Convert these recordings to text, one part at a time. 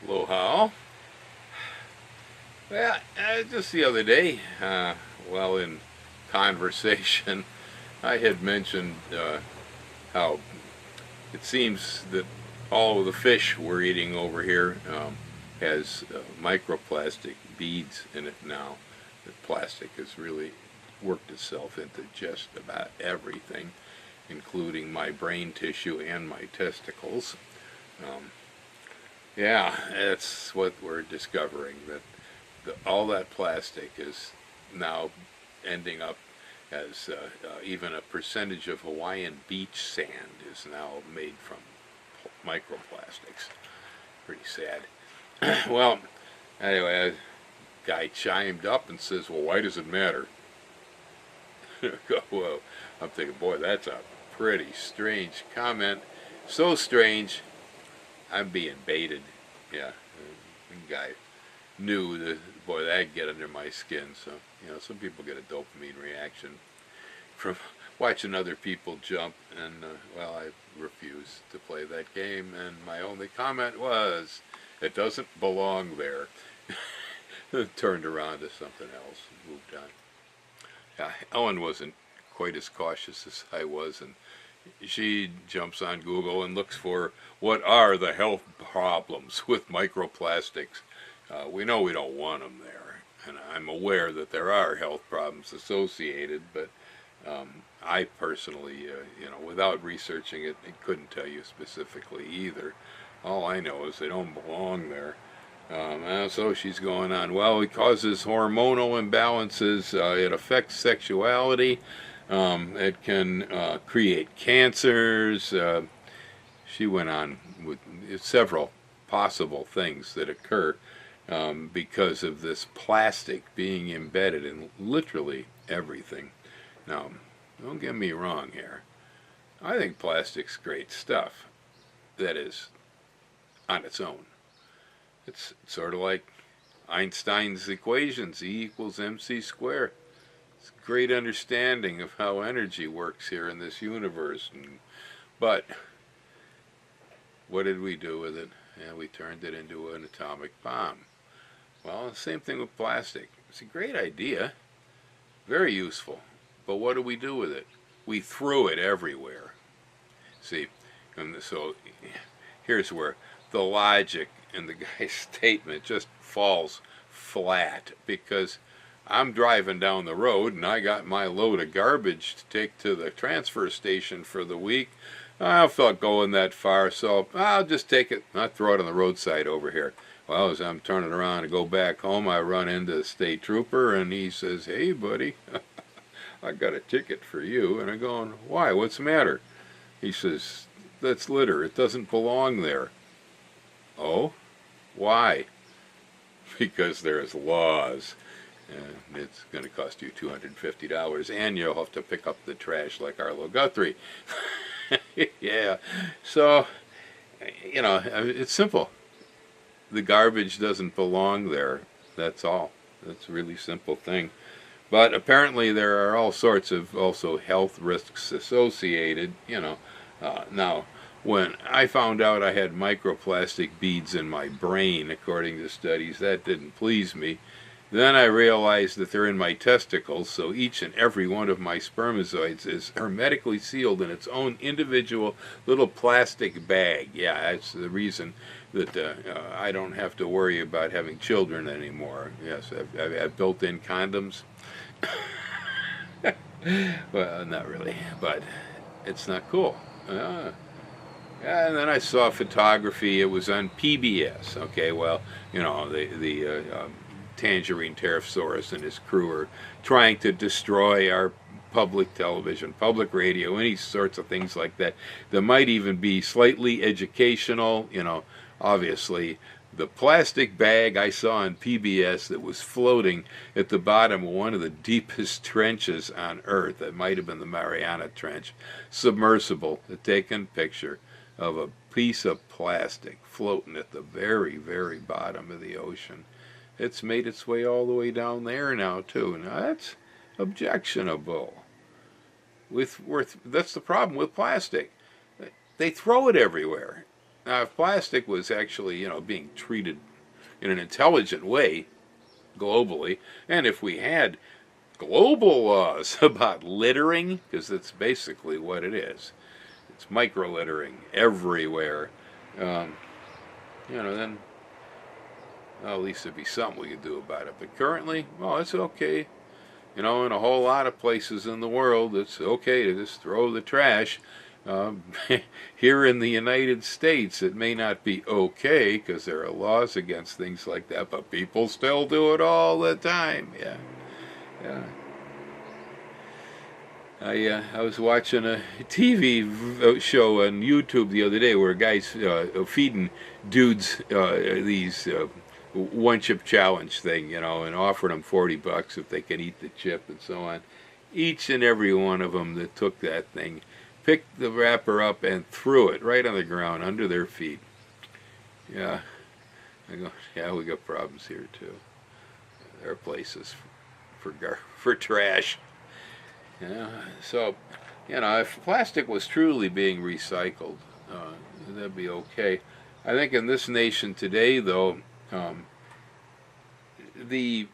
Aloha. Well, just the other day, while in conversation, I had mentioned how it seems that all of the fish we're eating over here has microplastic beads in it now. That plastic has really worked itself into just about everything, including my brain tissue and my testicles. Um, yeah, that's what we're discovering, that all that plastic is now ending up as even a percentage of Hawaiian beach sand is now made from microplastics. Pretty sad. Well, anyway, a guy chimed up and says, well, why does it matter? Well, I'm thinking, boy, that's a pretty strange comment. So strange, I'm being baited. Yeah, the guy knew that, boy, that'd get under my skin. So, some people get a dopamine reaction from watching other people jump, and, well, I refuse to play that game, and my only comment was, it doesn't belong there. Turned around to something else and moved on. Ellen wasn't quite as cautious as I was, and she jumps on Google and looks for what are the health problems with microplastics. We know we don't want them there, and I'm aware that there are health problems associated, but I personally, without researching it, couldn't tell you specifically either. All I know is they don't belong there. And so she's going on, well, it causes hormonal imbalances, it affects sexuality, it can create cancers. She went on with several possible things that occur because of this plastic being embedded in literally everything. Now, don't get me wrong here. I think plastic's great stuff. That is, on its own. It's sort of like Einstein's equations, E equals mc squared. It's a great understanding of how energy works here in this universe. But what did we do with it? And we turned it into an atomic bomb. Well, the same thing with plastic. It's a great idea, very useful. But what do we do with it? We threw it everywhere. See, and so here's where the logic in the guy's statement just falls flat, because I'm driving down the road and I got my load of garbage to take to the transfer station for the week. I felt going that far, so I'll just take it. I'll throw it on the roadside over here. Well, as I'm turning around to go back home, I run into the state trooper, and he says, hey, buddy, I got a ticket for you. And I'm going, why? What's the matter? He says, that's litter. It doesn't belong there. Oh? Why? Because there's laws. And it's going to cost you $250, and you'll have to pick up the trash like Arlo Guthrie. Yeah. So, it's simple. The garbage doesn't belong there. That's all. That's a really simple thing. But apparently there are all sorts of also health risks associated, Now, when I found out I had microplastic beads in my brain, according to studies, that didn't please me. Then I realized that they're in my testicles, so each and every one of my spermatozoids is hermetically sealed in its own individual little plastic bag. Yeah, that's the reason that I don't have to worry about having children anymore. Yes, I've built-in condoms. Well, not really, but it's not cool. And then I saw photography. It was on PBS. Okay, well, the Tangerine Pteropsaurus and his crew are trying to destroy our public television, public radio, any sorts of things like that. That might even be slightly educational. Obviously, the plastic bag I saw on PBS that was floating at the bottom of one of the deepest trenches on Earth, that might have been the Mariana Trench, submersible, a taken picture of a piece of plastic floating at the very, very bottom of the ocean. It's made its way all the way down there now, too. Now, that's objectionable. That's the problem with plastic. They throw it everywhere. Now, if plastic was actually, being treated in an intelligent way globally, and if we had global laws about littering, because that's basically what it is, it's micro littering everywhere, um, then well, at least there'd be something we could do about it. But currently, well, it's okay. In a whole lot of places in the world, it's okay to just throw the trash. Um, Here in the United States, it may not be okay because there are laws against things like that, but people still do it all the time. Yeah, yeah. I was watching a TV show on YouTube the other day where a guy's feeding dudes these one chip challenge thing, and offering them $40 if they can eat the chip and so on. Each and every one of them that took that thing picked the wrapper up and threw it right on the ground under their feet. Yeah, I go, yeah, we got problems here too. There are places for trash. Yeah, so, if plastic was truly being recycled, that'd be okay. I think in this nation today, though, the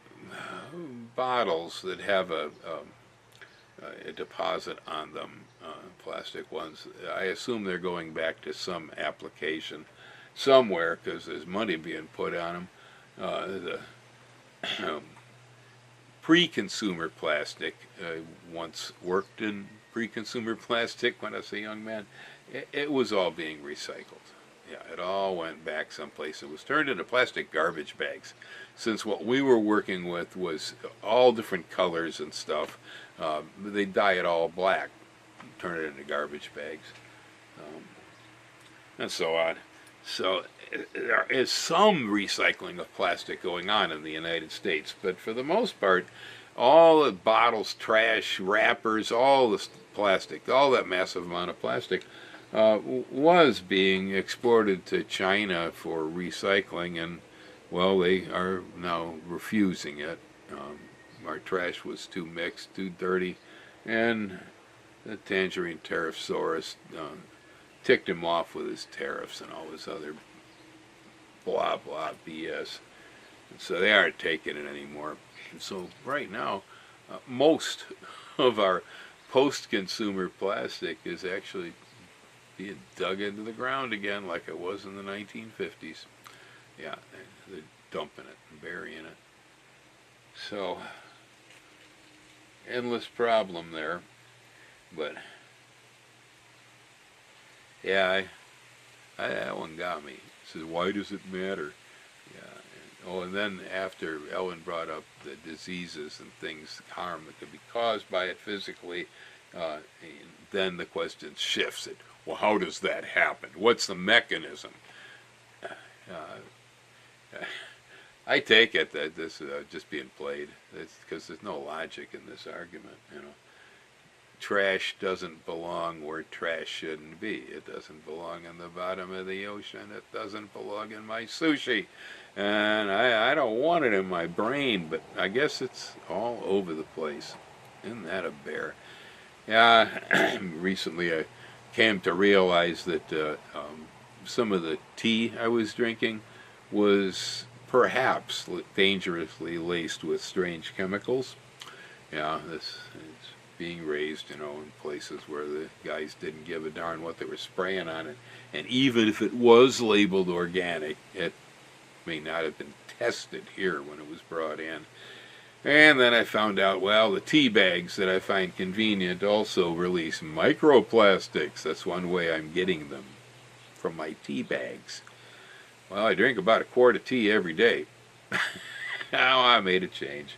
bottles that have a deposit on them, plastic ones, I assume they're going back to some application somewhere because there's money being put on them. The pre-consumer plastic. I once worked in pre-consumer plastic when I was a young man. It was all being recycled. Yeah, it all went back someplace. It was turned into plastic garbage bags. Since what we were working with was all different colors and stuff, they dye it all black, turn it into garbage bags, and so on. So there is some recycling of plastic going on in the United States, but for the most part, all the bottles, trash, wrappers, all this plastic, all that massive amount of plastic was being exported to China for recycling, and well, they are now refusing it. Our trash was too mixed, too dirty, and the Tangerine Tariffsaurus ticked him off with his tariffs and all this other blah blah BS. And so they aren't taking it anymore. And so right now, most of our post-consumer plastic is actually being dug into the ground again, like it was in the 1950s. Yeah, they're dumping it and burying it. So endless problem there, but yeah, that one got me. It says, why does it matter? Yeah. And then after Ellen brought up the diseases and things, harm that could be caused by it physically, then the question shifts. Well, how does that happen? What's the mechanism? I take it that this is just being played. Because there's no logic in this argument, Trash doesn't belong where trash shouldn't be. It doesn't belong in the bottom of the ocean. It doesn't belong in my sushi. And I don't want it in my brain, but I guess it's all over the place. Isn't that a bear? Yeah, recently I came to realize that some of the tea I was drinking was perhaps dangerously laced with strange chemicals. Yeah, this is being raised, in places where the guys didn't give a darn what they were spraying on it. And even if it was labeled organic, it may not have been tested here when it was brought in. And then I found out, well, the tea bags that I find convenient also release microplastics. That's one way I'm getting them, from my tea bags. Well, I drink about a quart of tea every day. Now I made a change.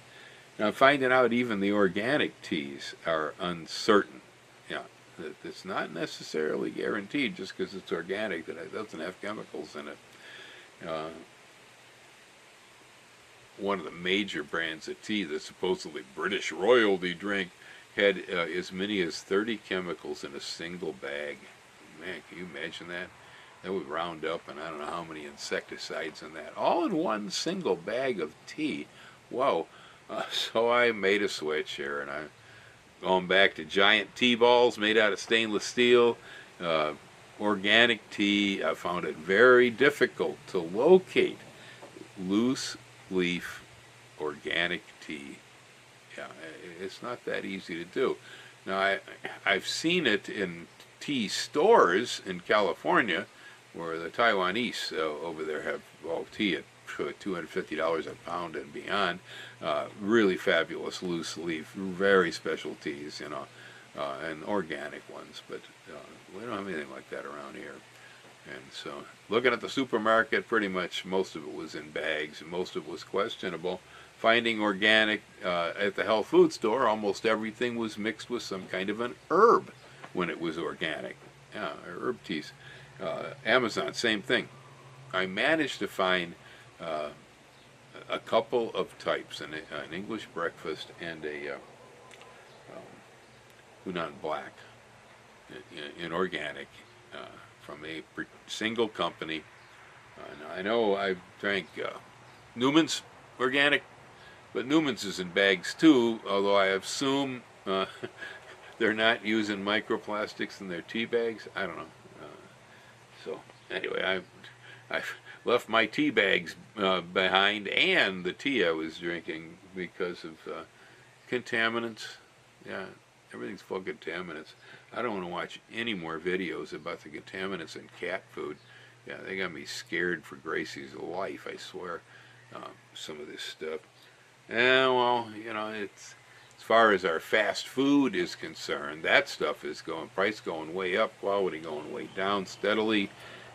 Now I'm finding out even the organic teas are uncertain. Yeah, it's not necessarily guaranteed just because it's organic that it doesn't have chemicals in it. One of the major brands of tea that supposedly British royalty drink had as many as 30 chemicals in a single bag. Man, can you imagine that? That would round up, and I don't know how many insecticides in that. All in one single bag of tea. Whoa. So I made a switch here, and I'm going back to giant tea balls made out of stainless steel. organic tea, I found it very difficult to locate loose leaf organic tea. Yeah, it's not that easy to do. Now, I've seen it in tea stores in California, where the Taiwanese over there have tea at $250 a pound and beyond. Really fabulous loose leaf, very special teas, and organic ones. But we don't have anything like that around here. And so, looking at the supermarket, pretty much most of it was in bags, and most of it was questionable. Finding organic at the health food store, almost everything was mixed with some kind of an herb when it was organic. Yeah, herb teas. Amazon, same thing. I managed to find a couple of types, an English breakfast and a Hunan Black in organic from a single company. I know I drank Newman's organic, but Newman's is in bags too, although I assume they're not using microplastics in their tea bags. I don't know. So anyway, I left my tea bags behind and the tea I was drinking because of contaminants. Yeah, everything's full of contaminants. I don't want to watch any more videos about the contaminants in cat food. Yeah, they got me scared for Gracie's life, I swear, some of this stuff. Yeah, well, it's, as far as our fast food is concerned, that stuff is price going way up, quality going way down steadily.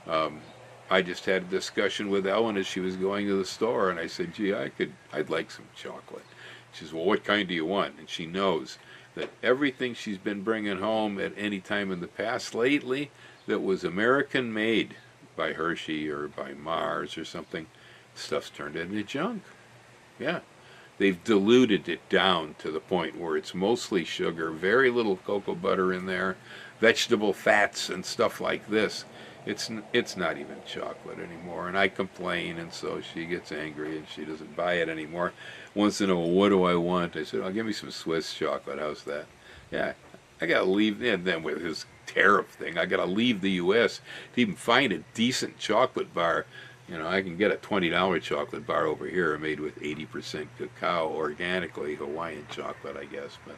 I just had a discussion with Ellen as she was going to the store, and I said, gee, I'd like some chocolate. She says, well, what kind do you want? And she knows that everything she's been bringing home at any time in the past lately that was American made by Hershey or by Mars or something, stuff's turned into junk. Yeah. They've diluted it down to the point where it's mostly sugar, very little cocoa butter in there, vegetable fats and stuff like this. It's not even chocolate anymore, and I complain, and so she gets angry and she doesn't buy it anymore. Once in a while, what do I want? I said, oh, give me some Swiss chocolate. How's that? Yeah, I gotta leave. And then with his tariff thing, I gotta leave the U.S. to even find a decent chocolate bar. I can get a $20 chocolate bar over here made with 80% cacao, organically Hawaiian chocolate, I guess, but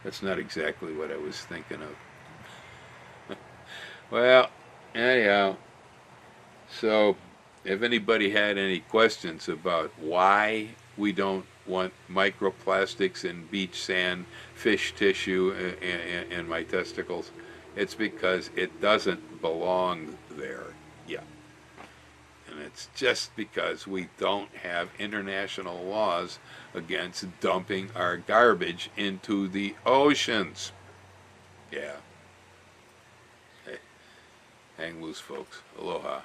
that's not exactly what I was thinking of. Well, anyhow, so if anybody had any questions about why we don't want microplastics in beach sand, fish tissue, and my testicles, it's because it doesn't belong there yet. And it's just because we don't have international laws against dumping our garbage into the oceans. Yeah. Hey, hang loose, folks. Aloha.